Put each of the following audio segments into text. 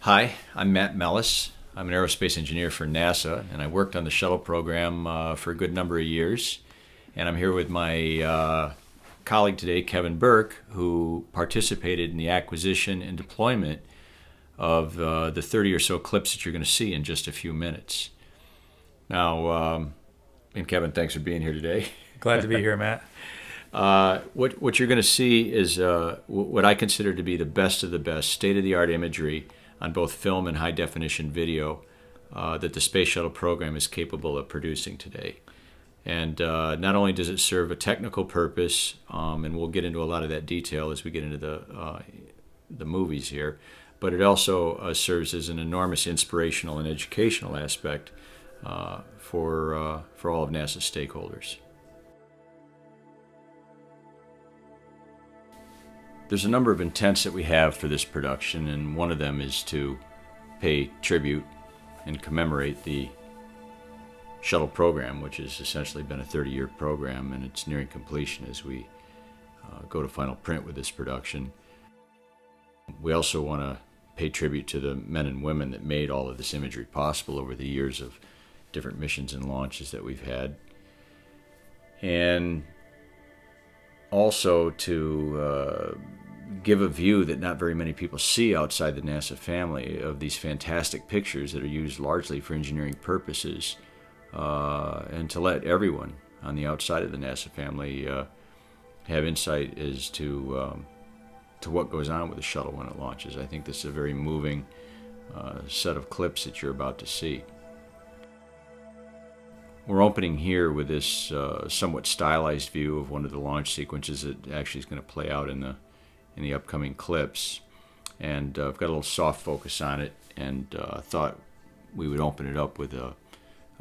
Hi, I'm Matt Mellis. I'm an aerospace engineer for NASA, and I worked on the shuttle program for a good number of years. And I'm here with my colleague today, Kevin Burke, who participated in the acquisition and deployment of the 30 or so clips that you're going to see in just a few minutes. Now, and Kevin, thanks for being here today. Glad to be here, Matt. What you're going to see is what I consider to be the best of the best state-of-the-art imagery on both film and high-definition video that the Space Shuttle program is capable of producing today. And not only does it serve a technical purpose, and we'll get into a lot of that detail as we get into the movies here, but it also serves as an enormous inspirational and educational aspect for all of NASA's stakeholders. There's a number of intents that we have for this production, and one of them is to pay tribute and commemorate the shuttle program, which has essentially been a 30-year program, and it's nearing completion as we go to final print with this production. We also want to pay tribute to the men and women that made all of this imagery possible over the years of different missions and launches that we've had. And also to give a view that not very many people see outside the NASA family of these fantastic pictures that are used largely for engineering purposes, and to let everyone on the outside of the NASA family have insight as to what goes on with the shuttle when it launches. I think this is a very moving set of clips that you're about to see. We're opening here with this somewhat stylized view of one of the launch sequences that actually is going to play out in the upcoming clips. And I've got a little soft focus on it, and thought we would open it up with a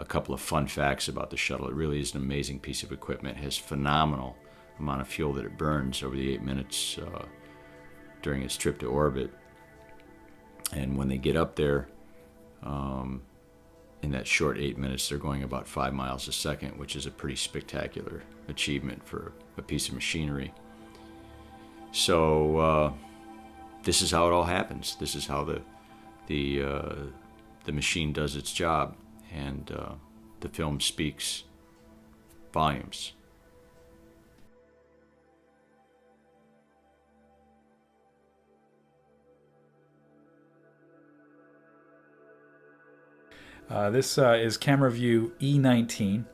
couple of fun facts about the shuttle. It really is an amazing piece of equipment. It has phenomenal amount of fuel that it burns over the 8 minutes during its trip to orbit. And when they get up there, in that short 8 minutes, they're going about 5 miles a second, which is a pretty spectacular achievement for a piece of machinery. So this is how it all happens. This is how the machine does its job, and the film speaks volumes. This is camera view E19.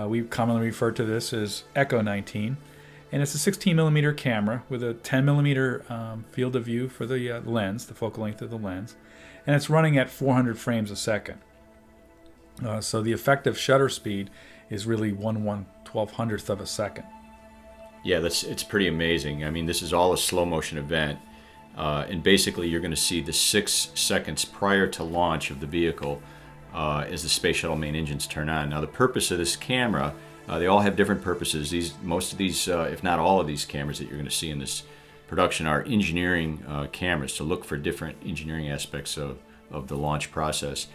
We commonly refer to this as Echo 19. And it's a 16 millimeter camera with a 10 millimeter field of view for the lens, the focal length of the lens. And it's running at 400 frames a second. So the effective shutter speed is really 1/1200th of a second. Yeah, it's pretty amazing. I mean, this is all a slow motion event. And basically you're going to see the 6 seconds prior to launch of the vehicle as the Space Shuttle main engines turn on. Now, the purpose of this camera, they all have different purposes. Most of these, if not all of these cameras that you're going to see in this production are engineering cameras to look for different engineering aspects of the launch process.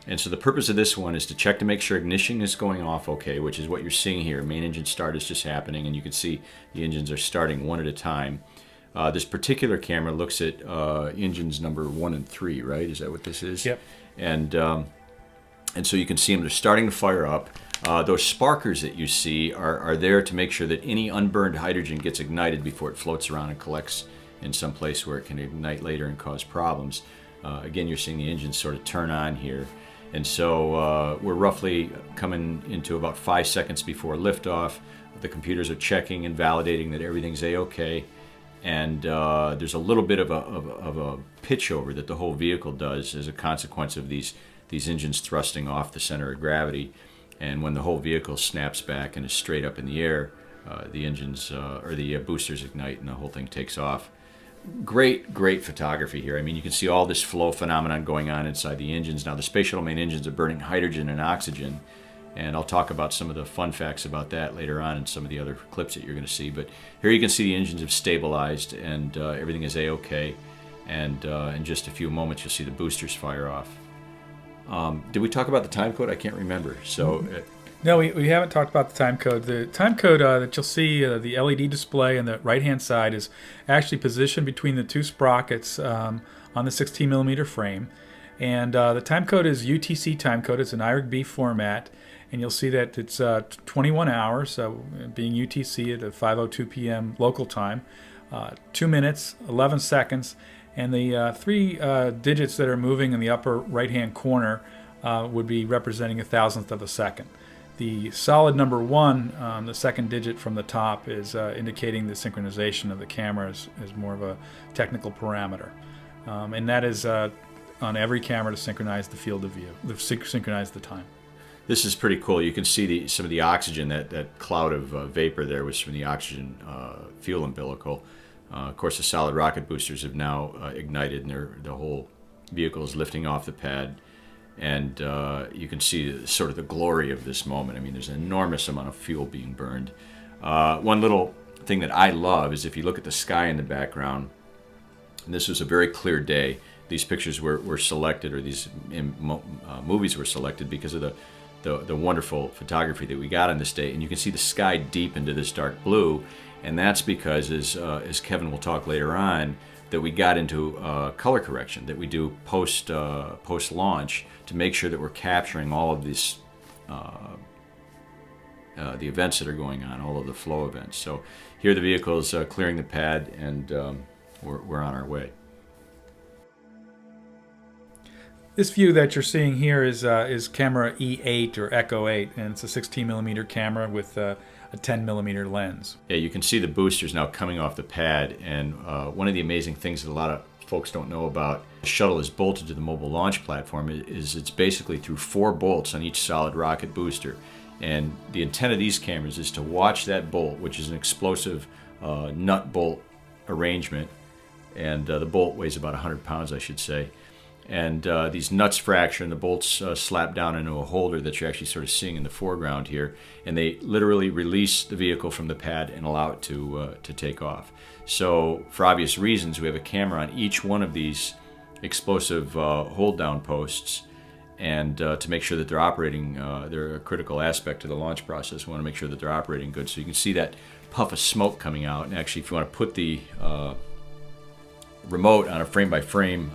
And so the purpose of this one is to check to make sure ignition is going off okay, which is what you're seeing here. Main engine start is just happening, and you can see the engines are starting one at a time. This particular camera looks at engines number 1 and 3, right? Is that what this is? Yep. And so you can see them, they're starting to fire up. Those sparkers that you see are there to make sure that any unburned hydrogen gets ignited before it floats around and collects in some place where it can ignite later and cause problems. Again, you're seeing the engines sort of turn on here. And so we're roughly coming into about 5 seconds before liftoff. The computers are checking and validating that everything's A-OK. And there's a little bit of a pitch over that the whole vehicle does as a consequence of these engines thrusting off the center of gravity. And when the whole vehicle snaps back and is straight up in the air, the engines or the boosters ignite and the whole thing takes off. Great photography here. I mean, you can see all this flow phenomenon going on inside the engines. Now, the Space Shuttle main engines are burning hydrogen and oxygen, and I'll talk about some of the fun facts about that later on in some of the other clips that you're going to see. But here you can see the engines have stabilized, and everything is A-OK. And in just a few moments, you'll see the boosters fire off. Did we talk about the time code? I can't remember. So No, we haven't talked about the time code. The time code that you'll see, the LED display on the right-hand side, is actually positioned between the two sprockets on on the 16 millimeter frame. And the time code is UTC time code. It's an IRIG-B format. And you'll see that it's 21 hours, being UTC at 5:02 p.m. local time, 2 minutes, 11 seconds, and the three digits that are moving in the upper right-hand corner would be representing a thousandth of a second. The solid number 1, the second digit from the top, is indicating the synchronization of the camera as more of a technical parameter. And that is on every camera to synchronize the field of view, synchronize the time. This is pretty cool. You can see some of the oxygen, that cloud of vapor there was from the oxygen fuel umbilical. Of course, the solid rocket boosters have now ignited, and the whole vehicle is lifting off the pad. And you can see sort of the glory of this moment. I mean, there's an enormous amount of fuel being burned. One little thing that I love is if you look at the sky in the background, and this was a very clear day. These pictures were selected, or these movies were selected because of the wonderful photography that we got on this day. And you can see the sky deep into this dark blue, and that's because, as Kevin will talk later on, that we got into color correction that we do post launch to make sure that we're capturing all of these the events that are going on, all of the flow events. So here the vehicle is clearing the pad, and we're on our way. This view that you're seeing here is camera E8 or Echo 8, and it's a 16 millimeter camera with a 10 millimeter lens. Yeah, you can see the boosters now coming off the pad, and one of the amazing things that a lot of folks don't know about the shuttle is bolted to the mobile launch platform is it's basically through 4 bolts on each solid rocket booster. And the intent of these cameras is to watch that bolt, which is an explosive nut bolt arrangement, and the bolt weighs about 100 pounds, I should say. And these nuts fracture, and the bolts slap down into a holder that you're actually sort of seeing in the foreground here. And they literally release the vehicle from the pad and allow it to take off. So for obvious reasons, we have a camera on each one of these explosive hold-down posts, and to make sure that they're operating, they're a critical aspect to the launch process. We want to make sure that they're operating good. So you can see that puff of smoke coming out. And actually, if you want to put the remote on a frame-by-frame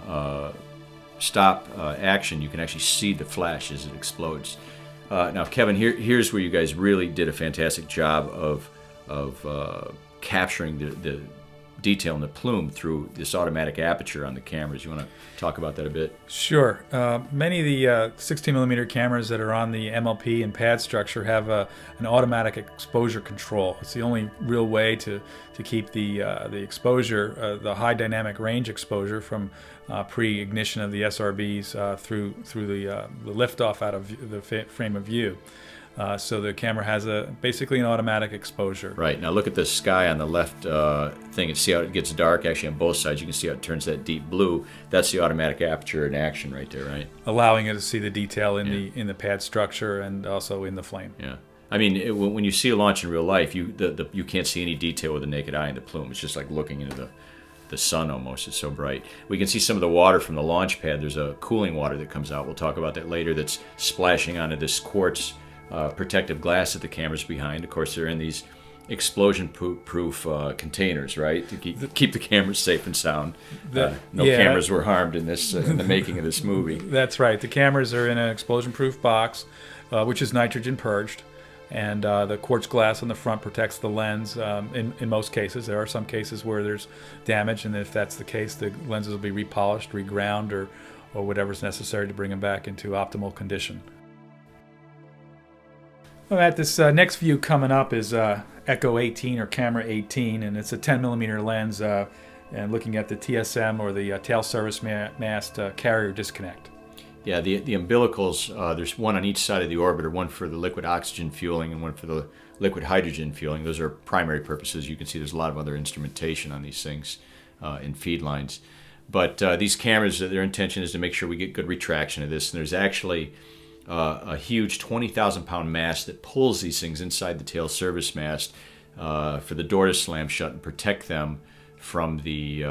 stop action, you can actually see the flash as it explodes. Now, Kevin, here's where you guys really did a fantastic job of capturing the detail in the plume through this automatic aperture on the cameras. You want to talk about that a bit? Sure. Many of the 16 millimeter cameras that are on the MLP and pad structure have an automatic exposure control. It's the only real way to keep the exposure, the high dynamic range exposure from pre-ignition of the SRBs through the liftoff out of the frame of view. So the camera has basically an automatic exposure. Right. Now look at the sky on the left thing, and see how it gets dark. Actually, on both sides, you can see how it turns that deep blue. That's the automatic aperture in action right there, right? Allowing it to see the detail in the pad structure and also in the flame. Yeah. I mean, when you see a launch in real life, you can't see any detail with the naked eye in the plume. It's just like looking into the sun almost. It's so bright. We can see some of the water from the launch pad. There's a cooling water that comes out. We'll talk about that later. That's splashing onto this quartz protective glass that the camera's behind. Of course, they're in these explosion-proof containers, right, to keep the cameras safe and sound. Cameras were harmed in this in the making of this movie. That's right. The cameras are in an explosion-proof box, which is nitrogen purged, and the quartz glass on the front protects the lens. In most cases, there are some cases where there's damage, and if that's the case, the lenses will be repolished, reground, or whatever's necessary to bring them back into optimal condition. Well, Matt, this next view coming up is Echo 18 or Camera 18, and it's a 10 millimeter lens and looking at the TSM or the tail service mast carrier disconnect. Yeah, the umbilicals, there's one on each side of the orbiter, one for the liquid oxygen fueling and one for the liquid hydrogen fueling. Those are primary purposes. You can see there's a lot of other instrumentation on these things in feed lines. But these cameras, their intention is to make sure we get good retraction of this, and there's actually a huge 20,000-pound mast that pulls these things inside the tail service mast for the door to slam shut and protect them from the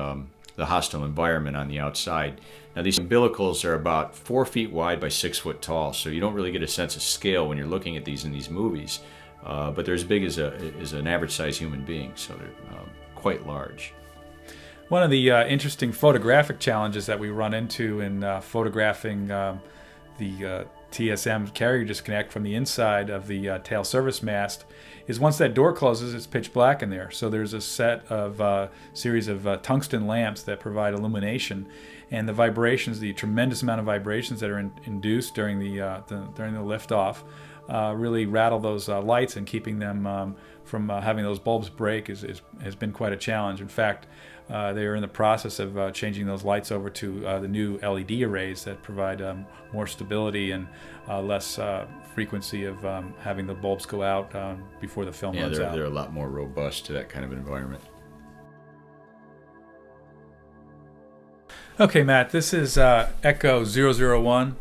hostile environment on the outside. Now, these umbilicals are about 4 feet wide by 6 foot tall, so you don't really get a sense of scale when you're looking at these in these movies. But they're as big as an average-sized human being, so they're quite large. One of the interesting photographic challenges that we run into in photographing the TSM carrier disconnect from the inside of the tail service mast is once that door closes, it's pitch black in there. So there's a set of series of tungsten lamps that provide illumination, and the vibrations, the tremendous amount of vibrations that are induced during the liftoff, really rattle those lights, and keeping them from having those bulbs break has been quite a challenge. In fact, they are in the process of changing those lights over to the new LED arrays that provide more stability and less frequency of having the bulbs go out before the film runs out. They're a lot more robust to that kind of environment. Okay, Matt, this is Echo 001,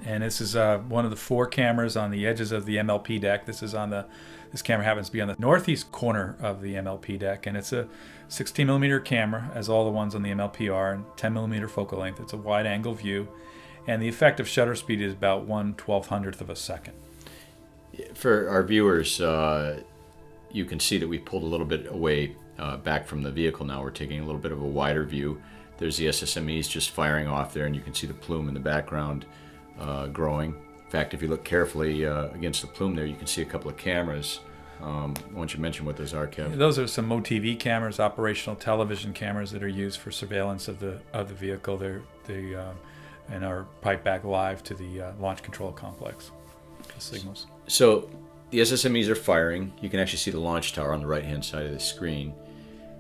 and this is one of the 4 cameras on the edges of the MLP deck. This camera happens to be on the northeast corner of the MLP deck, and it's a 16 millimeter camera, as all the ones on the MLP are, and 10 millimeter focal length. It's a wide angle view, and the effective shutter speed is about 1/1200th of a second. For our viewers, you can see that we pulled a little bit away back from the vehicle now. We're taking a little bit of a wider view. There's the SSMEs just firing off there, and you can see the plume in the background growing. In fact, if you look carefully against the plume there, you can see a couple of cameras. Why don't you mention what those are, Kevin? Those are some MOTV cameras, operational television cameras that are used for surveillance of the vehicle. They and are piped back live to the launch control complex. The signals. So the SSMEs are firing. You can actually see the launch tower on the right-hand side of the screen.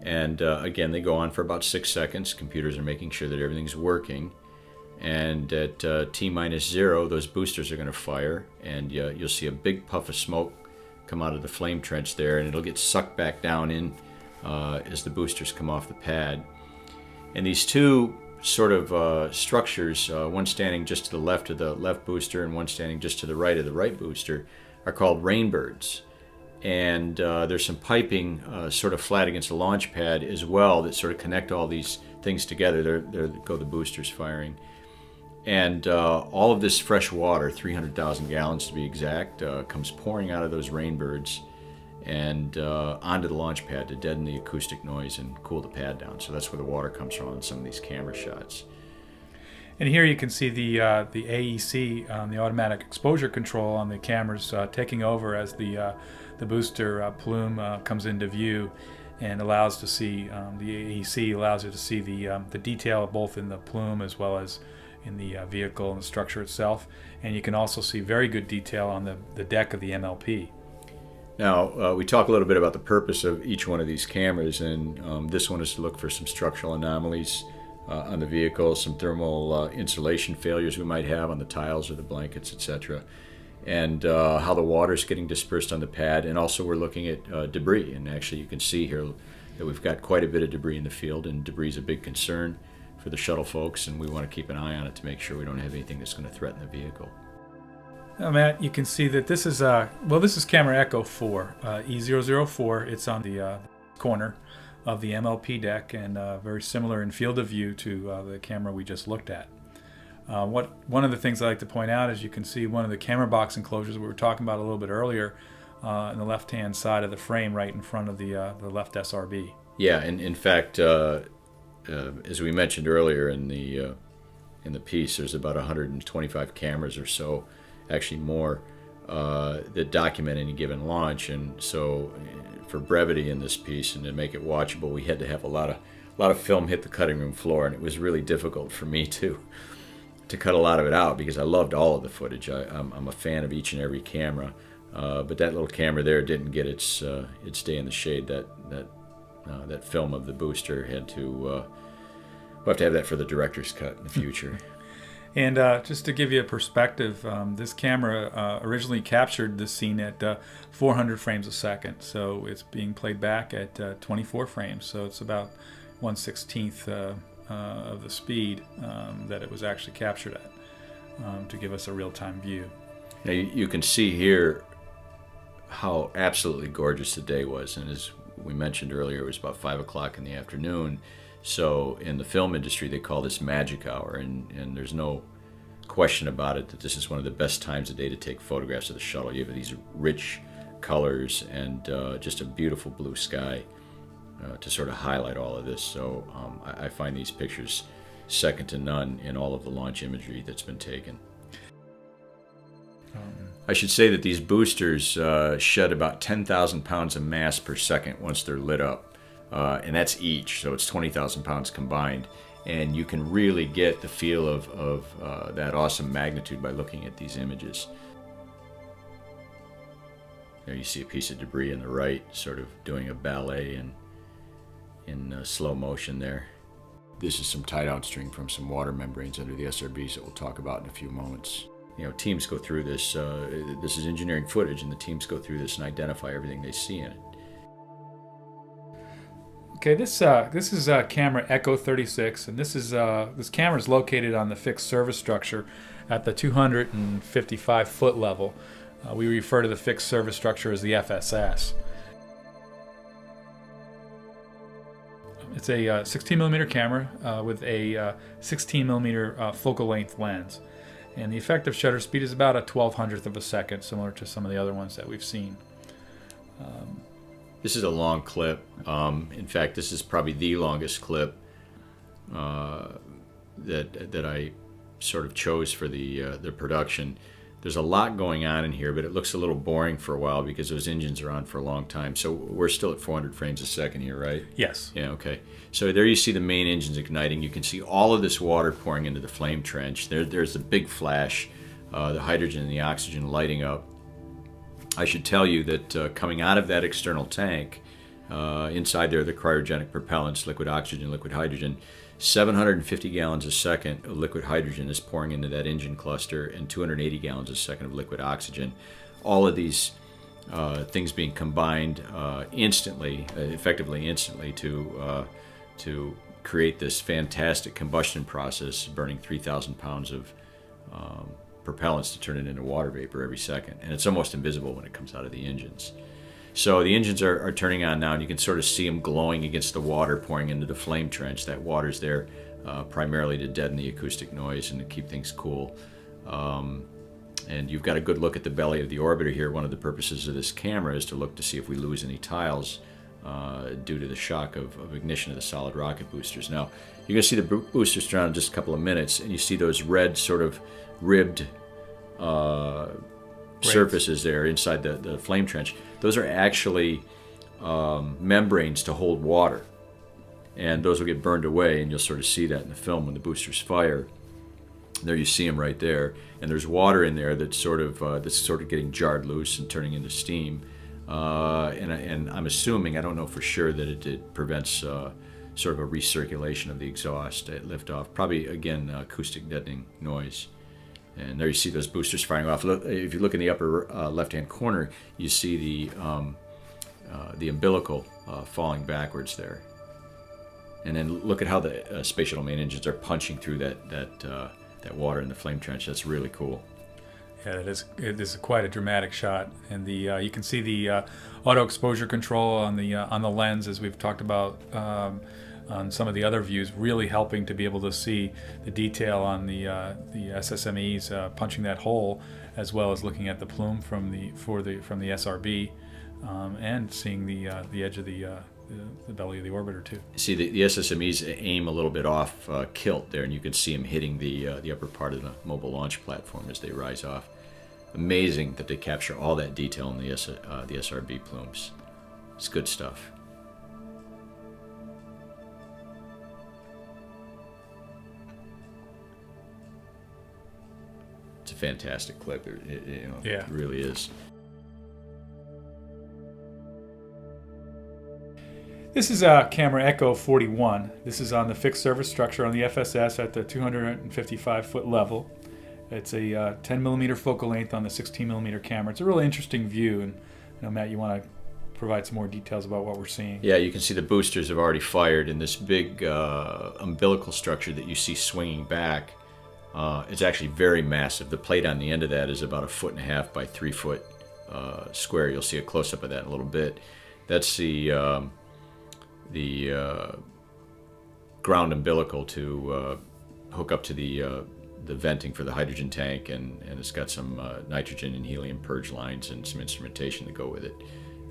And again, they go on for about 6 seconds. Computers are making sure that everything's working. And at T-0, those boosters are going to fire, and you'll see a big puff of smoke come out of the flame trench there, and it'll get sucked back down in as the boosters come off the pad. And these two sort of structures, one standing just to the left of the left booster and one standing just to the right of the right booster, are called rainbirds. And there's some piping sort of flat against the launch pad as well that sort of connect all these things together. There go the boosters firing. And all of this fresh water, 300,000 gallons to be exact, comes pouring out of those rainbirds and onto the launch pad to deaden the acoustic noise and cool the pad down. So that's where the water comes from in some of these camera shots. And here you can see the AEC, the automatic exposure control on the cameras, taking over as the booster plume comes into view, and allows to see the AEC allows you to see the detail both in the plume as well as in the vehicle and the structure itself. And you can also see very good detail on the deck of the MLP. Now, we talk a little bit about the purpose of each one of these cameras, and this one is to look for some structural anomalies on the vehicle, some thermal insulation failures we might have on the tiles or the blankets, etc., and how the water is getting dispersed on the pad. And also we're looking at debris, and actually you can see here that we've got quite a bit of debris in the field, and debris is a big concern for the shuttle folks, and we want to keep an eye on it to make sure we don't have anything that's going to threaten the vehicle. Now, Matt, you can see that this is this is camera Echo 4, E004. It's on the corner of the MLP deck, and very similar in field of view to the camera we just looked at. One of the things I like to point out is you can see one of the camera box enclosures we were talking about a little bit earlier on the left-hand side of the frame, right in front of the left SRB. Yeah, and in fact, as we mentioned earlier in the piece, there's about 125 cameras or so, actually more, that document any given launch. And so, for brevity in this piece and to make it watchable, we had to have a lot of film hit the cutting room floor, and it was really difficult for me to cut a lot of it out because I loved all of the footage. I'm a fan of each and every camera, but that little camera there didn't get its day in the shade. That film of the booster had to. We'll have to have that for the director's cut in the future. And just to give you a perspective, this camera originally captured this scene at 400 frames a second, so it's being played back at 24 frames. So it's about 1/16th of the speed that it was actually captured at, to give us a real-time view. Now you can see here how absolutely gorgeous the day was, and as we mentioned earlier, it was about 5 o'clock in the afternoon. So in the film industry, they call this magic hour, and there's no question about it that this is one of the best times of day to take photographs of the shuttle. You have these rich colors and just a beautiful blue sky. to sort of highlight all of this. So I find these pictures second to none in all of the launch imagery that's been taken. I should say that these boosters shed about 10,000 pounds of mass per second once they're lit up, and that's each, so it's 20,000 pounds combined. And you can really get the feel of that awesome magnitude by looking at these images. There you see a piece of debris on the right, sort of doing a ballet in slow motion there. This is some tie-down string from some water membranes under the SRBs that we'll talk about in a few moments. You know, teams go through this. This is engineering footage, and the teams go through this and identify everything they see in it. Okay, this is camera Echo 36, and this camera is located on the fixed service structure at the 255 foot level. We refer to the fixed service structure as the FSS. It's a 16 millimeter camera with a 16 millimeter focal length lens, and the effective shutter speed is about a 1/1200th of a second, similar to some of the other ones that we've seen. This is a long clip. In fact, this is probably the longest clip that I sort of chose for the production. There's a lot going on in here, but it looks a little boring for a while because those engines are on for a long time. So we're still at 400 frames a second here, right? Yes. Yeah, okay. So there you see the main engines igniting. You can see all of this water pouring into the flame trench. There's the big flash, the hydrogen and the oxygen lighting up. I should tell you that coming out of that external tank, inside there, the cryogenic propellants, liquid oxygen, liquid hydrogen, 750 gallons a second of liquid hydrogen is pouring into that engine cluster, and 280 gallons a second of liquid oxygen. All of these things being combined instantly, effectively instantly, to create this fantastic combustion process, burning 3,000 pounds of propellants to turn it into water vapor every second. And it's almost invisible when it comes out of the engines. So the engines are turning on now, and you can sort of see them glowing against the water pouring into the flame trench. That water's there primarily to deaden the acoustic noise and to keep things cool. And you've got a good look at the belly of the orbiter here. One of the purposes of this camera is to look to see if we lose any tiles due to the shock of ignition of the solid rocket boosters. Now, you're going to see the boosters turn on in just a couple of minutes, and you see those red sort of ribbed surfaces there inside the flame trench. Those are actually membranes to hold water, and those will get burned away, and you'll sort of see that in the film when the boosters fire. There you see them right there, and there's water in there that's sort of getting jarred loose and turning into steam. And I'm assuming, I don't know for sure, that it prevents sort of a recirculation of the exhaust at liftoff. Probably, again, acoustic deadening noise. And there you see those boosters firing off. If you look in the upper left-hand corner, you see the umbilical falling backwards there. And then look at how the Space Shuttle main engines are punching through that water in the flame trench. That's really cool. Yeah, it is quite a dramatic shot, and you can see the auto exposure control on the lens, as we've talked about on some of the other views, really helping to be able to see the detail on the SSMEs punching that hole, as well as looking at the plume from the SRB, and seeing the edge of the belly of the orbiter too. See, the SSMEs aim a little bit off kilt there, and you can see them hitting the upper part of the mobile launch platform as they rise off. Amazing that they capture all that detail in the SRB plumes. It's good stuff. It's a fantastic clip. It really is. This is camera Echo 41. This is on the fixed service structure on the FSS at the 255 foot level. It's a 10 millimeter focal length on the 16 millimeter camera. It's a really interesting view, and Matt, you want to provide some more details about what we're seeing? Yeah, you can see the boosters have already fired, and this big umbilical structure that you see swinging back is actually very massive. The plate on the end of that is about 1.5 by 3 foot square. You'll see a close-up of that in a little bit. That's the ground umbilical to hook up to the venting for the hydrogen tank, and it's got some nitrogen and helium purge lines and some instrumentation to go with it.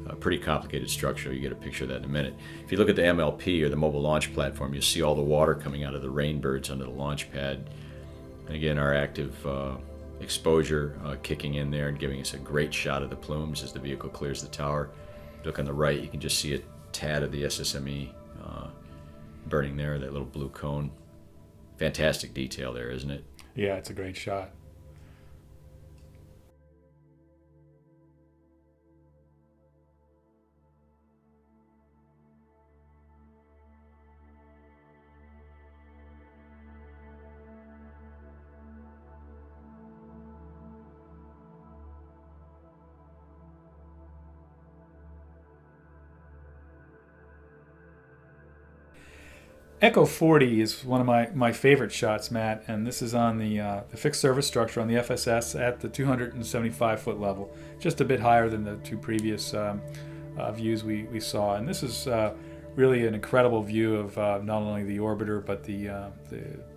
a pretty complicated structure. You get a picture of that in a minute. If you look at the MLP, or the Mobile Launch Platform, you'll see all the water coming out of the rainbirds under the launch pad. And again, our active exposure kicking in there and giving us a great shot of the plumes as the vehicle clears the tower. Look on the right, you can just see a tad of the SSME burning there, that little blue cone. Fantastic detail there, isn't it? Yeah, it's a great shot. Echo 40 is one of my favorite shots, Matt, and this is on the fixed service structure on the FSS at the 275-foot level, just a bit higher than the two previous views we saw. And this is really an incredible view of not only the orbiter, but the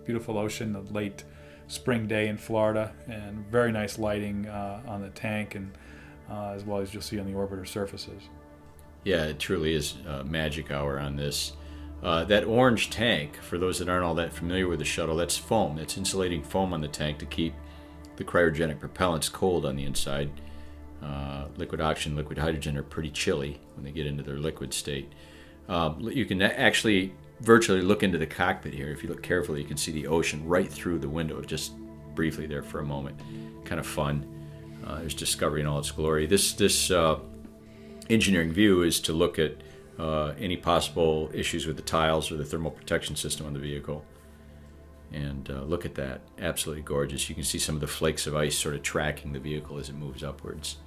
beautiful ocean, the late spring day in Florida, and very nice lighting on the tank, and as well as you'll see on the orbiter surfaces. Yeah, it truly is magic hour on this. That orange tank, for those that aren't all that familiar with the shuttle, that's foam. That's insulating foam on the tank to keep the cryogenic propellants cold on the inside. Liquid oxygen, liquid hydrogen are pretty chilly when they get into their liquid state. You can actually virtually look into the cockpit here. If you look carefully, you can see the ocean right through the window, just briefly there for a moment. Kind of fun. There's Discovery in all its glory. This engineering view is to look at any possible issues with the tiles or the thermal protection system on the vehicle. And look at that. Absolutely gorgeous. You can see some of the flakes of ice sort of tracking the vehicle as it moves upwards.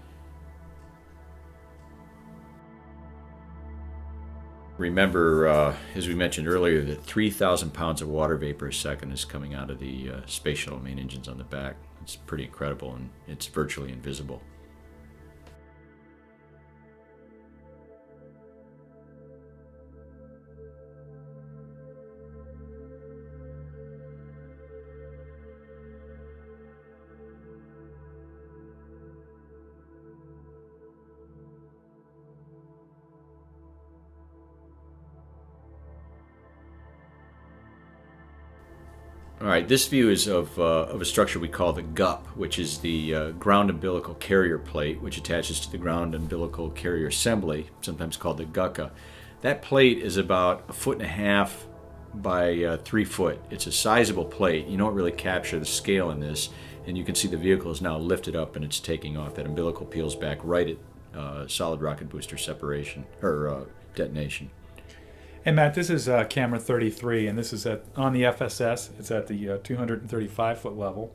Remember, as we mentioned earlier, that 3,000 pounds of water vapor a second is coming out of the Space Shuttle main engines on the back. It's pretty incredible, and it's virtually invisible. All right, this view is of a structure we call the GUP, which is the ground umbilical carrier plate, which attaches to the ground umbilical carrier assembly, sometimes called the GUCA. That plate is about 1.5 feet by 3 feet. It's a sizable plate. You don't really capture the scale in this, and you can see the vehicle is now lifted up and it's taking off. That umbilical peels back right at solid rocket booster separation, or detonation. And Matt, this is camera 33, and this is on the FSS. It's at the 235-foot level,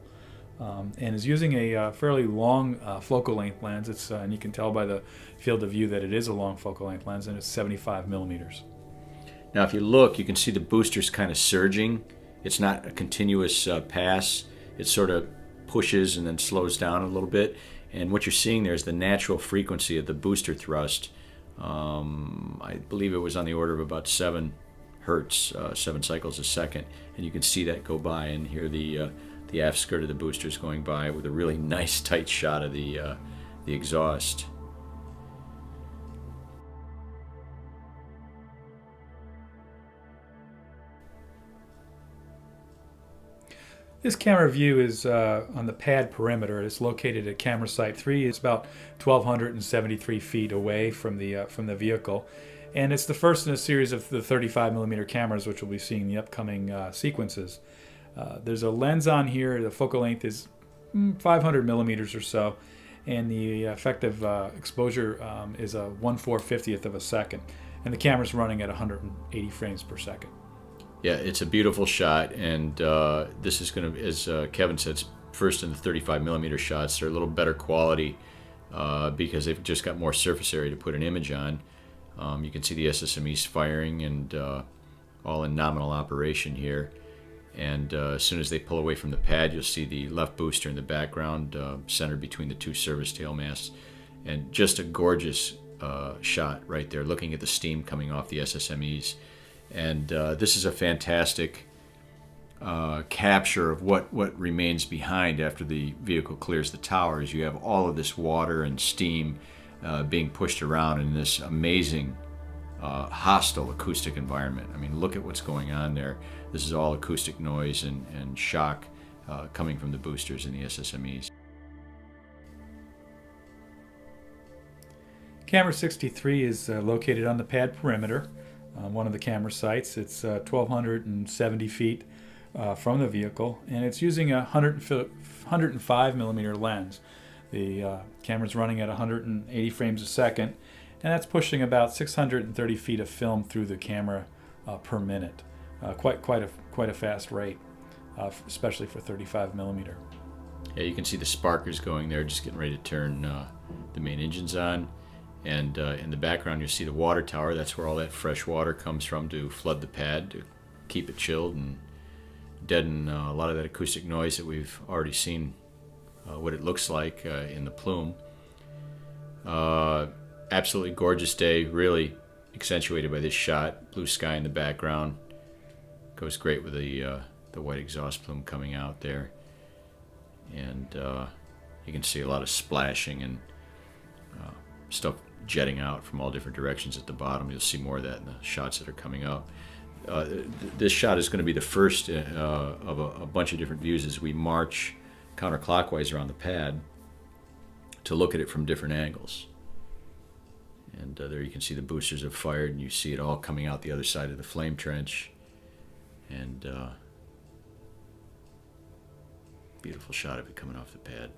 and is using a fairly long focal length lens. And you can tell by the field of view that it is a long focal length lens, and it's 75 millimeters. Now, if you look, you can see the boosters kind of surging. It's not a continuous pass. It sort of pushes and then slows down a little bit. And what you're seeing there is the natural frequency of the booster thrust. I believe it was on the order of about 7 hertz, 7 cycles a second, and you can see that go by and hear the aft skirt of the boosters going by with a really nice tight shot of the exhaust. This camera view is on the pad perimeter. It's located at camera site 3. It's about 1,273 feet away from the vehicle, and it's the first in a series of the 35 millimeter cameras, which we'll be seeing in the upcoming sequences. There's a lens on here. The focal length is 500 millimeters or so, and the effective exposure is a 1/450th of a second, and the camera's running at 180 frames per second. Yeah, it's a beautiful shot, and this is going to, as Kevin said, first in the 35 millimeter shots. They're a little better quality because they've just got more surface area to put an image on. You can see the SSMEs firing and all in nominal operation here. And as soon as they pull away from the pad, you'll see the left booster in the background, centered between the two service tail masts. And just a gorgeous shot right there, looking at the steam coming off the SSMEs. And this is a fantastic capture of what remains behind after the vehicle clears the towers. You have all of this water and steam being pushed around in this amazing hostile acoustic environment. I mean, look at what's going on there. This is all acoustic noise and shock coming from the boosters and the SSMEs. Camera 63 is located on the pad perimeter, one of the camera sites. It's 1,270 feet from the vehicle, and it's using a 105 millimeter lens. The camera's running at 180 frames a second, and that's pushing about 630 feet of film through the camera per minute. Quite a fast rate, especially for 35 millimeter. Yeah, you can see the sparkers going there, just getting ready to turn the main engines on. And in the background, you'll see the water tower. That's where all that fresh water comes from to flood the pad, to keep it chilled and deaden a lot of that acoustic noise that we've already seen what it looks like in the plume. Absolutely gorgeous day, really accentuated by this shot. Blue sky in the background. Goes great with the white exhaust plume coming out there. And you can see a lot of splashing and stuff jetting out from all different directions at the bottom. You'll see more of that in the shots that are coming up. This shot is going to be the first of a bunch of different views as we march counterclockwise around the pad to look at it from different angles. And there you can see the boosters have fired, and you see it all coming out the other side of the flame trench. And beautiful shot of it coming off the pad.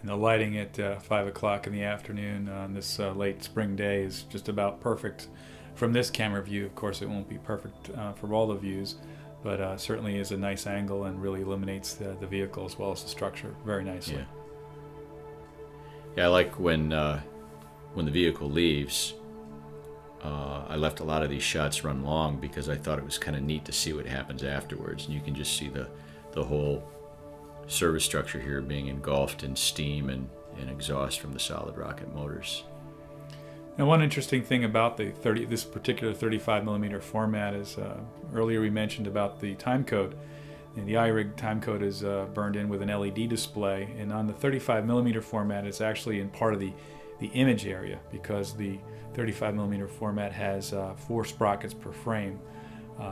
And the lighting at 5 o'clock in the afternoon on this late spring day is just about perfect from this camera view. Of course, it won't be perfect for all the views, but certainly is a nice angle and really illuminates the vehicle as well as the structure very nicely. Yeah, I like when the vehicle leaves. I left a lot of these shots run long because I thought it was kind of neat to see what happens afterwards, and you can just see the whole service structure here being engulfed in steam and exhaust from the solid rocket motors. Now, one interesting thing about this particular 35 millimeter format is earlier we mentioned about the time code. And the iRig time code is burned in with an LED display, and on the 35 millimeter format, it's actually in part of the image area because the 35 millimeter format has 4 sprockets per frame.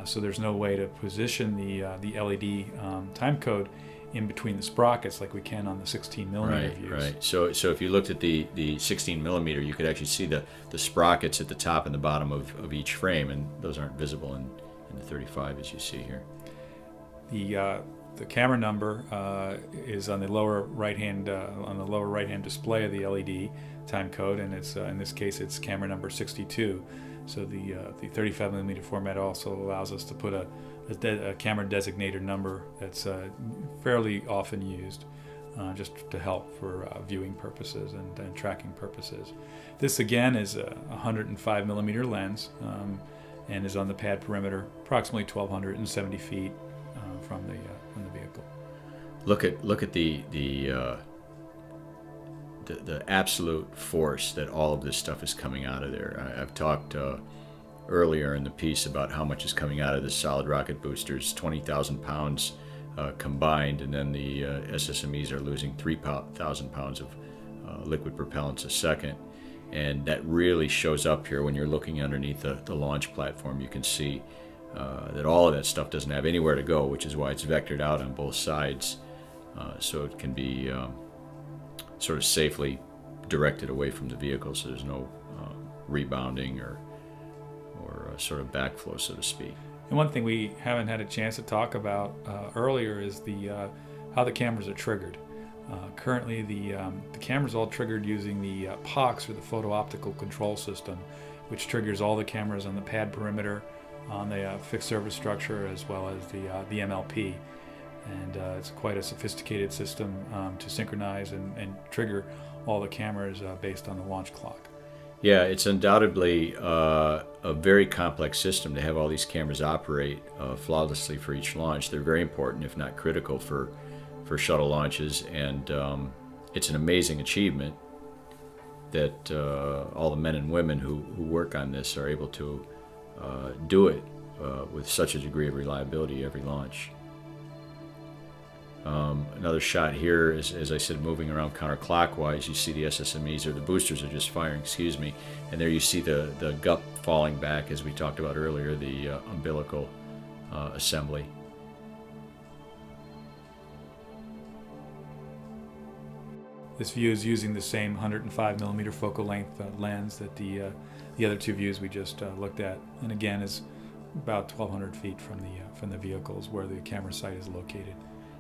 So there's no way to position the LED time code in between the sprockets like we can on the 16 millimeter views. Right. So if you looked at the 16 millimeter, you could actually see the sprockets at the top and the bottom of each frame, and those aren't visible in the 35 as you see here. The camera number is on the lower right hand display of the LED time code, and it's in this case it's camera number 62. So the 35 millimeter format also allows us to put a camera designator number that's fairly often used just to help for viewing purposes and tracking purposes. This again is a 105 millimeter lens and is on the pad perimeter, approximately 1,270 feet from the vehicle. Look at the absolute force that all of this stuff is coming out of there. I've talked earlier in the piece about how much is coming out of the solid rocket boosters, 20,000 pounds combined, and then the SSMEs are losing 3,000 pounds of liquid propellants a second. And that really shows up here when you're looking underneath the launch platform. You can see that all of that stuff doesn't have anywhere to go, which is why it's vectored out on both sides, so it can be sort of safely directed away from the vehicle, so there's no rebounding or sort of backflow, so to speak. And one thing we haven't had a chance to talk about earlier is how the cameras are triggered. Currently, the camera's all triggered using the POX, or the photo optical control system, which triggers all the cameras on the pad perimeter, on the fixed service structure, as well as the MLP. And it's quite a sophisticated system to synchronize and trigger all the cameras based on the launch clock. Yeah, it's undoubtedly a very complex system to have all these cameras operate flawlessly for each launch. They're very important, if not critical, for shuttle launches, and it's an amazing achievement that all the men and women who work on this are able to do it with such a degree of reliability every launch. Another shot here is, as I said, moving around counterclockwise. You see the SSMEs, or the boosters are just firing, excuse me. And there you see the gut falling back, as we talked about earlier, the umbilical assembly. This view is using the same 105 millimeter focal length lens that the other two views we just looked at, and again is about 1,200 feet from the vehicles where the camera site is located.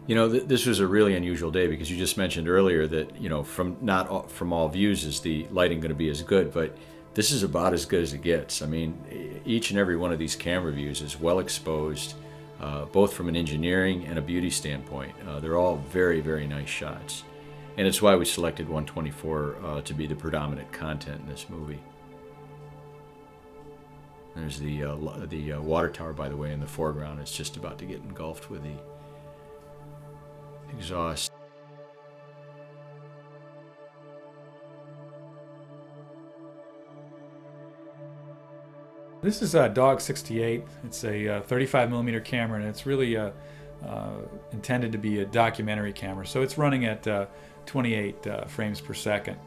You know, this was a really unusual day, because you just mentioned earlier that, you know, from all views is the lighting going to be as good, but this is about as good as it gets. I mean, each and every one of these camera views is well exposed, both from an engineering and a beauty standpoint. They're all very, very nice shots. And it's why we selected 124 to be the predominant content in this movie. There's the water tower, by the way, in the foreground. It's just about to get engulfed with the exhaust. This is a Dog 68. It's a 35 millimeter camera, and it's really intended to be a documentary camera. So it's running at 28 frames per second,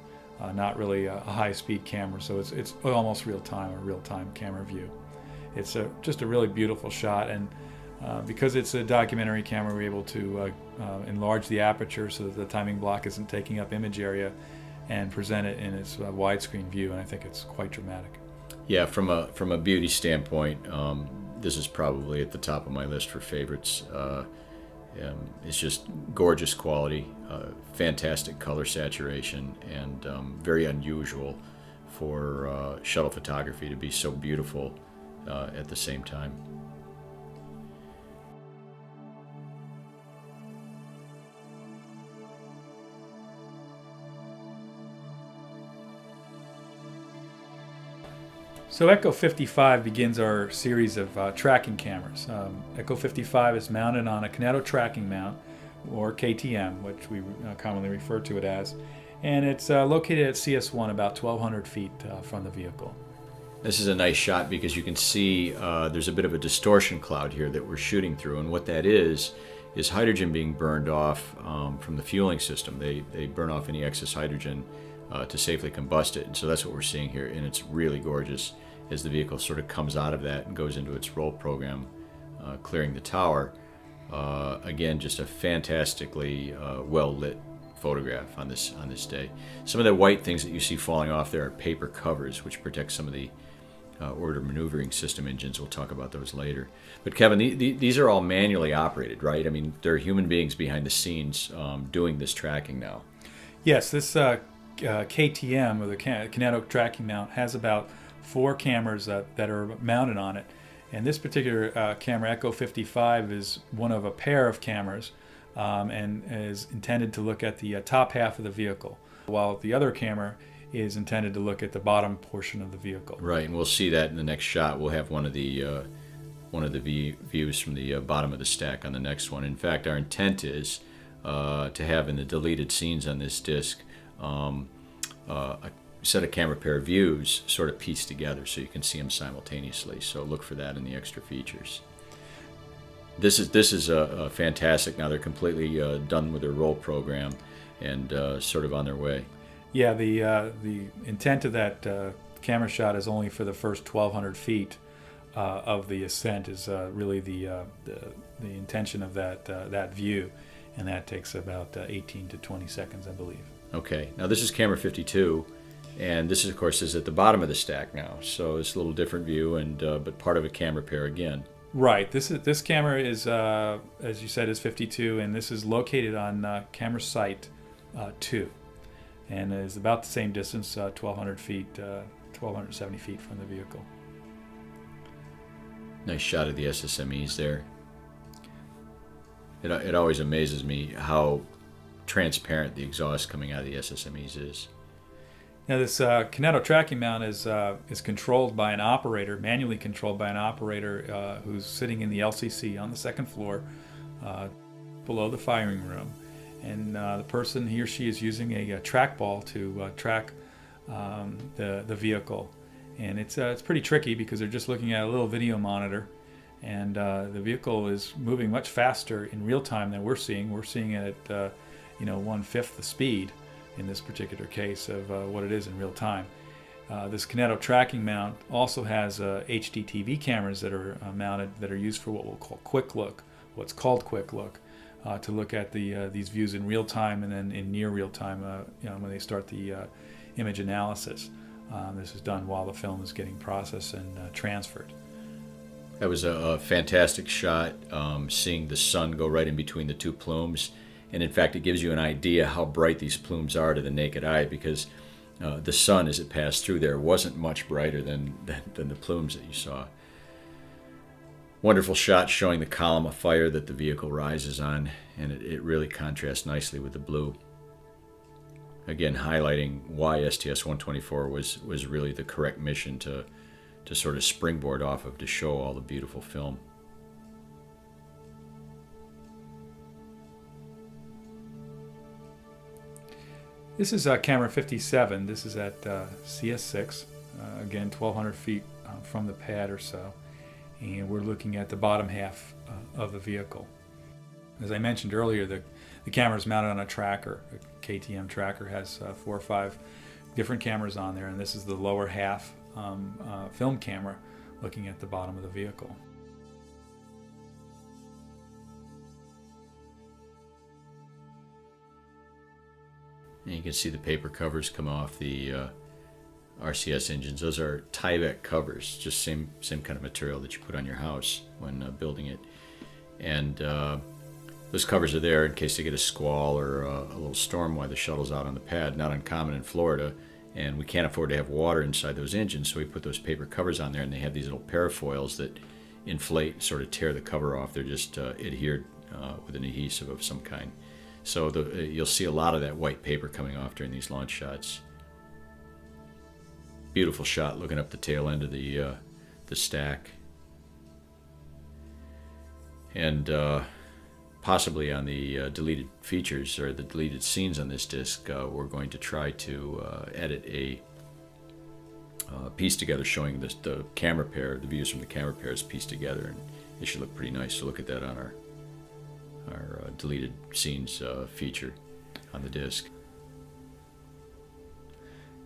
not really a high-speed camera. So it's almost real-time, a real-time camera view. It's just a really beautiful shot, and because it's a documentary camera, we're able to enlarge the aperture so that the timing block isn't taking up image area, and present it in its widescreen view, and I think it's quite dramatic. Yeah, from a beauty standpoint, this is probably at the top of my list for favorites. It's just gorgeous quality, fantastic color saturation, and very unusual for shuttle photography to be so beautiful at the same time. So Echo 55 begins our series of tracking cameras. Echo 55 is mounted on a kineto tracking mount, or KTM, which we commonly refer to it as, and it's located at CS1 about 1,200 feet from the vehicle. This is a nice shot because you can see there's a bit of a distortion cloud here that we're shooting through, and what that is hydrogen being burned off from the fueling system. They burn off any excess hydrogen to safely combust it, and so that's what we're seeing here, and it's really gorgeous as the vehicle sort of comes out of that and goes into its roll program, clearing the tower. Again, just a fantastically well-lit photograph on this day. Some of the white things that you see falling off there are paper covers, which protect some of the order maneuvering system engines. We'll talk about those later. But Kevin, these are all manually operated, right? I mean, there are human beings behind the scenes doing this tracking now. Yes, this KTM, or the kineto tracking mount, has about 4 cameras that are mounted on it. And this particular camera, Echo 55, is one of a pair of cameras and is intended to look at the top half of the vehicle, while the other camera is intended to look at the bottom portion of the vehicle. Right, and we'll see that in the next shot. We'll have one of the views from the bottom of the stack on the next one. In fact, our intent is to have in the deleted scenes on this disc a set of camera pair views sort of pieced together so you can see them simultaneously. So look for that in the extra features. This is fantastic. Now they're completely done with their roll program and sort of on their way. Yeah, the intent of that camera shot is only for the first 1,200 feet of the ascent. Is really the intention of that view, and that takes about 18 to 20 seconds, I believe. Okay, now this is camera 52, and this is, of course, is at the bottom of the stack now, so it's a little different view, and but part of a camera pair again. Right. This camera is, as you said, is 52, and this is located on camera site 2, and is about the same distance, 1,200 feet, 1,270 feet from the vehicle. Nice shot of the SSMEs there. It always amazes me how transparent the exhaust coming out of the SSMEs is. Now this kineto tracking mount is controlled by an operator, manually controlled by an operator who's sitting in the LCC on the second floor below the firing room. And the person, he or she, is using a trackball to track the vehicle. And it's pretty tricky because they're just looking at a little video monitor. and the vehicle is moving much faster in real time than we're seeing. We're seeing it at 1/5 the speed in this particular case of what it is in real time. This Kineto tracking mount also has HD TV cameras that are mounted that are used for what we'll call quick look, what's called quick look, to look at these views in real time and then in near real time when they start the image analysis. This is done while the film is getting processed and transferred. That was a fantastic shot, seeing the sun go right in between the two plumes. And in fact, it gives you an idea how bright these plumes are to the naked eye, because the sun, as it passed through there, wasn't much brighter than the plumes that you saw. Wonderful shot showing the column of fire that the vehicle rises on, and it really contrasts nicely with the blue. Again, highlighting why STS-124 was really the correct mission to sort of springboard off of, to show all the beautiful film. This is camera 57. This is at CS6, again 1,200 feet from the pad or so, and we're looking at the bottom half of the vehicle. As I mentioned earlier, the camera is mounted on a tracker. A KTM tracker has 4 or 5 different cameras on there, and this is the lower half film camera looking at the bottom of the vehicle. And you can see the paper covers come off the RCS engines. Those are Tyvek covers, just same kind of material that you put on your house when building it. And those covers are there in case they get a squall or a little storm while the shuttle's out on the pad. Not uncommon in Florida, and we can't afford to have water inside those engines, so we put those paper covers on there, and they have these little parafoils that inflate, sort of tear the cover off. They're just adhered with an adhesive of some kind. So you'll see a lot of that white paper coming off during these launch shots. Beautiful shot looking up the tail end of the stack. And possibly on the deleted features or the deleted scenes on this disc, we're going to try to edit a piece together showing the camera pair, the views from the camera pairs pieced together, and it should look pretty nice. So look at that on our deleted scenes feature on the disc.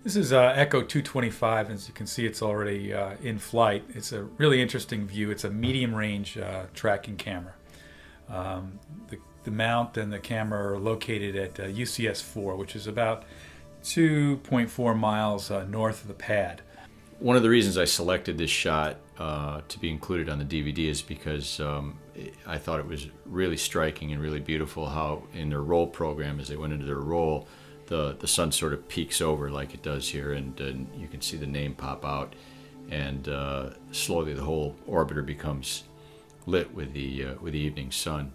This is Echo 225. As you can see, it's already in flight. It's a really interesting view. It's a medium range tracking camera. The mount and the camera are located at UCS-4, which is about 2.4 miles north of the pad. One of the reasons I selected this shot to be included on the DVD is because I thought it was really striking and really beautiful how in their roll program, as they went into their roll, the sun sort of peeks over like it does here, and you can see the name pop out, and slowly the whole orbiter becomes lit with the evening sun.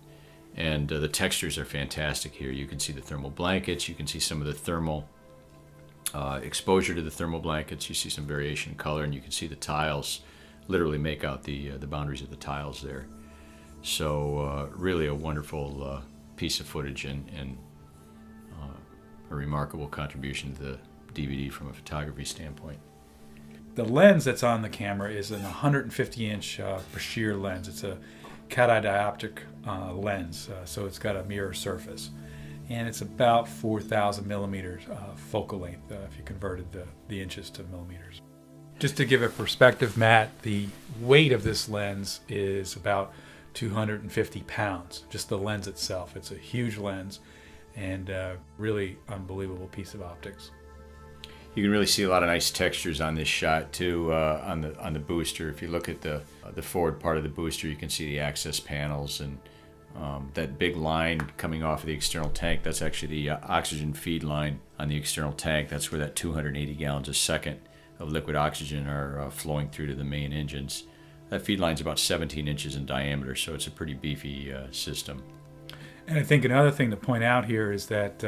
And the textures are fantastic here. You can see the thermal blankets, you can see some of the thermal exposure to the thermal blankets, you see some variation in color, and you can see the tiles, literally make out the boundaries of the tiles there. So really a wonderful piece of footage and a remarkable contribution to the DVD from a photography standpoint. The lens that's on the camera is an 150-inch Bashir lens. It's a cat-eye dioptric lens, so it's got a mirror surface. And it's about 4,000 millimeters focal length if you converted the inches to millimeters. Just to give a perspective, Matt, the weight of this lens is about 250 pounds, just the lens itself. It's a huge lens and really unbelievable piece of optics. You can really see a lot of nice textures on this shot too, on the booster. If you look at the forward part of the booster, you can see the access panels and that big line coming off of the external tank. That's actually the oxygen feed line on the external tank. That's where that 280 gallons a second of liquid oxygen are flowing through to the main engines. That feed line's about 17 inches in diameter, so it's a pretty beefy system. And I think another thing to point out here is that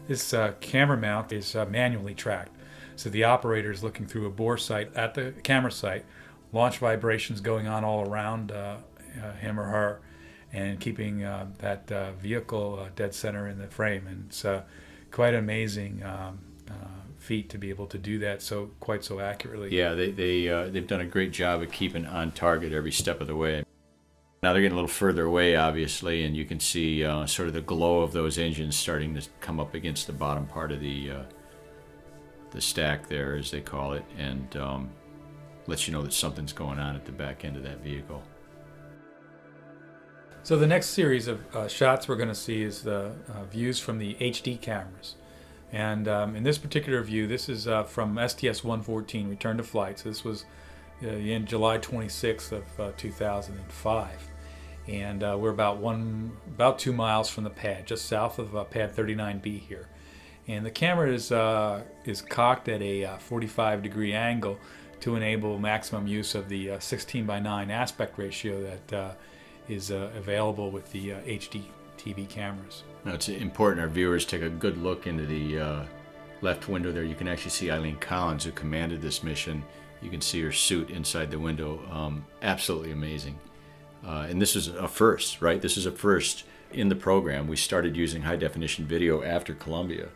this camera mount is manually tracked. So the operator is looking through a bore sight at the camera site, launch vibrations going on all around him or her, and keeping that vehicle dead center in the frame. And it's quite an amazing feat to be able to do that quite so accurately. Yeah, they've done a great job of keeping on target every step of the way. Now they're getting a little further away, obviously, and you can see sort of the glow of those engines starting to come up against the bottom part of the stack there, as they call it, and lets you know that something's going on at the back end of that vehicle. So the next series of shots we're going to see is the views from the HD cameras. And in this particular view, this is from STS-114, Return to Flight. So this was in July 26th of 2005. And we're about 2 miles from the pad, just south of pad 39B here. And the camera is cocked at a 45-degree angle to enable maximum use of the 16:9 aspect ratio that is available with the HD TV cameras. Now it's important our viewers take a good look into the left window there. You can actually see Eileen Collins, who commanded this mission. You can see her suit inside the window. Absolutely amazing. And this is a first, right? This is a first in the program. We started using high-definition video after Columbia.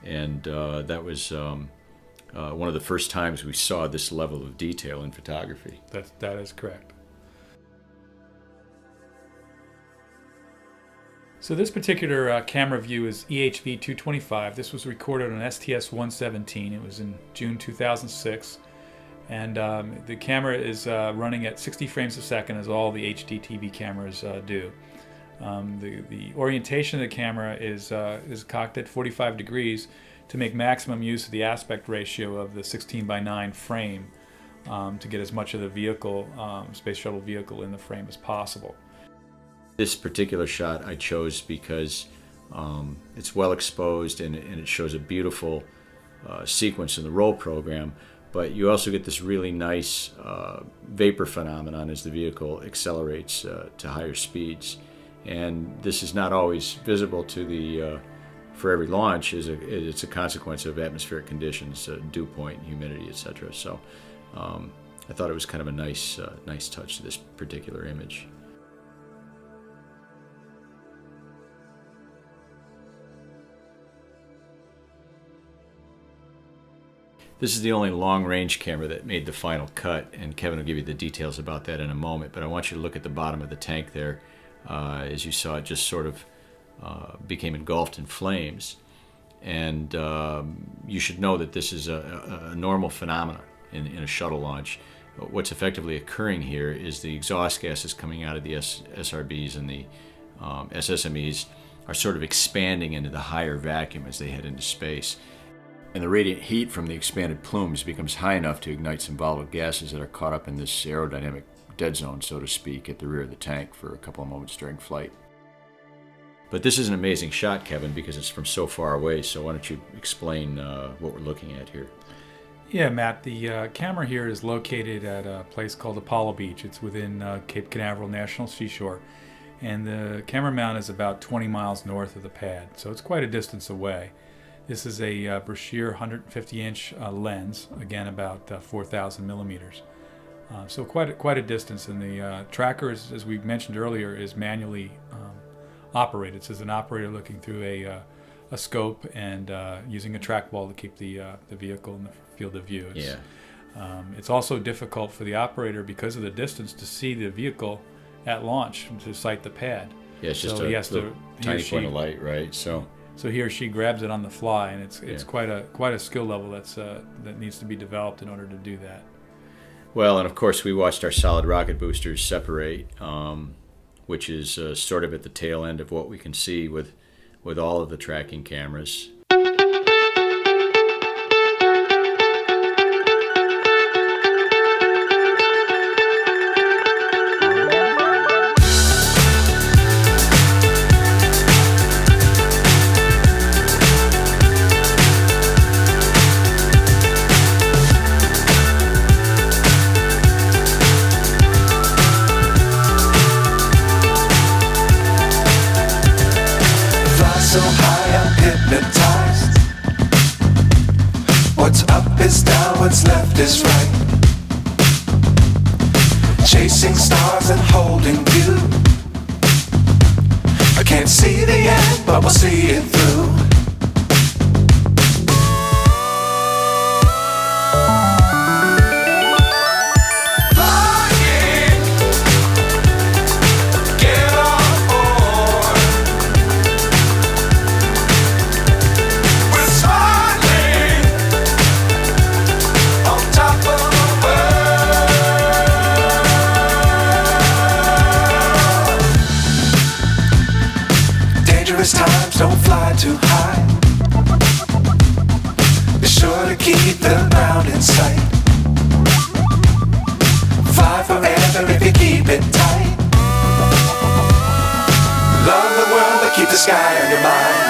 And that was one of the first times we saw this level of detail in photography. That is correct. So this particular camera view is EHV 225. This was recorded on STS-117. It was in June 2006. And the camera is running at 60 frames a second, as all the HD TV cameras do. The orientation of the camera is cocked at 45 degrees to make maximum use of the aspect ratio of the 16:9 frame to get as much of the vehicle, Space Shuttle vehicle, in the frame as possible. This particular shot I chose because it's well exposed and it shows a beautiful sequence in the roll program, but you also get this really nice vapor phenomenon as the vehicle accelerates to higher speeds. And this is not always visible to the for every launch. It's a consequence of atmospheric conditions, dew point, humidity, etc. So I thought it was kind of a nice touch to this particular image. This is the only long-range camera that made the final cut, and Kevin will give you the details about that in a moment, but I want you to look at the bottom of the tank there. As you saw, it just sort of became engulfed in flames. And you should know that this is a normal phenomenon in a shuttle launch. What's effectively occurring here is the exhaust gases coming out of the SRBs and the SSMEs are sort of expanding into the higher vacuum as they head into space. And the radiant heat from the expanded plumes becomes high enough to ignite some volatile gases that are caught up in this aerodynamic dead zone, so to speak, at the rear of the tank for a couple of moments during flight. But this is an amazing shot, Kevin, because it's from so far away, so why don't you explain what we're looking at here? Yeah, Matt, the camera here is located at a place called Apollo Beach. It's within Cape Canaveral National Seashore, and the camera mount is about 20 miles north of the pad, so it's quite a distance away. This is a Brashear 150-inch lens, again about 4,000 millimeters. So quite a distance, and the tracker, as we mentioned earlier, is manually operated. So it's an operator looking through a scope and using a trackball to keep the vehicle in the field of view. It's also difficult for the operator, because of the distance, to see the vehicle at launch to sight the pad. Yeah, it's just a tiny point of light, right? So he or she grabs it on the fly, and it's quite a skill level that needs to be developed in order to do that. Well, and of course we watched our solid rocket boosters separate, which is sort of at the tail end of what we can see with all of the tracking cameras. So high I'm hypnotized. What's up is down, what's left is right. Chasing stars and holding you. I can't see the end, but we'll see it through. Flying Dangerous times, don't fly too high. Be sure to keep the ground in sight. Fly forever if you keep it tight. Love the world, but keep the sky on your mind.